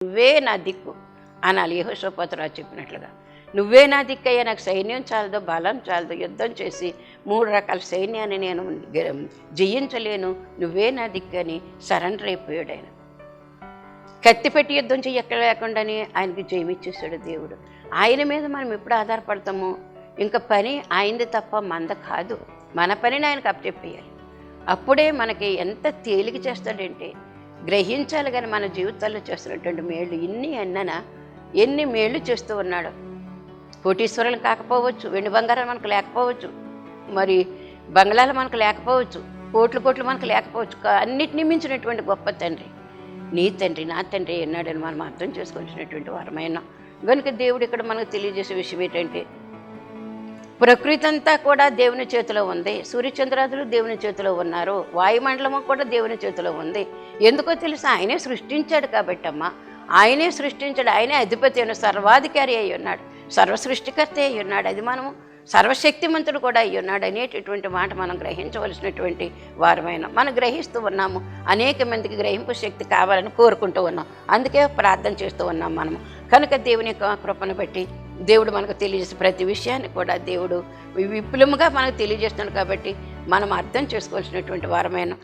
నువ్వే నా దిక్కు అనాలి. యెహోషాపాతు చెప్పినట్లుగా నువ్వే నా దిక్కయ్యా, నాకు సైన్యం చాలదు, బలం చాలదు, యుద్ధం చేసి 3 రకాల సైన్యాన్ని నేను జయించలేను, నువ్వే నా దిక్కని సరెండర్ అయిపోయాడు ఆయన. కత్తి పెట్టి యుద్ధం లేకుండానే ఆయనకి జయమిచ్చేసాడు దేవుడు. ఆయన మీద మనం ఎప్పుడు ఆధారపడతామో ఇంకా పని ఆయనది తప్ప మంద కాదు. మన పనిని ఆయనకు అప్పచెప్పేయాలి. అప్పుడే మనకి ఎంత తేలిక చేస్తాడంటే గ్రహించాలి. కానీ మన జీవితాల్లో చేస్తున్నటువంటి మేళ్ళు ఎన్ని మేళ్ళు చేస్తూ ఉన్నాడు. కోటీశ్వరులు కాకపోవచ్చు, వెండి బంగారం మనకు లేకపోవచ్చు, మరి బంగ్లాలు మనకు లేకపోవచ్చు, కోట్లు మనకు లేకపోవచ్చు, అన్నిటినీ మించినటువంటి గొప్ప తండ్రి నీ తండ్రి నా తండ్రి ఎన్నాడని మనం అర్థం చేసుకొచ్చినటువంటి వారమైనా కనుక దేవుడు ఇక్కడ మనకు తెలియజేసే విషయం ఏంటంటే ప్రకృతి అంతా కూడా దేవుని చేతిలో ఉంది. సూర్యచంద్రాదులు దేవుని చేతిలో ఉన్నారు. వాయుమండలము కూడా దేవుని చేతిలో ఉంది. ఎందుకో తెలుసా? ఆయనే సృష్టించాడు కాబట్టి అమ్మా, ఆయనే సృష్టించాడు. ఆయనే అధిపతి అయిన సర్వాధికారి అయి ఉన్నాడు, సర్వ సృష్టికర్త అయి ఉన్నాడు. అది మనము సర్వశక్తిమంతుడు కూడా అయి ఉన్నాడు అనేటటువంటి మాట మనం గ్రహించవలసినటువంటి వారమైన మనం గ్రహిస్తూ ఉన్నాము. అనేక మందికి గ్రహింపు శక్తి కావాలని కోరుకుంటూ ఉన్నాం. అందుకే ప్రార్థన చేస్తూ ఉన్నాం మనము. కనుక దేవుని యొక్క కృపను బట్టి దేవుడు మనకు తెలియజేసే ప్రతి విషయాన్ని కూడా దేవుడు విపులముగా మనకు తెలియజేస్తున్నాడు. కాబట్టి మనం అర్థం చేసుకోవాల్సినటువంటి వారమైన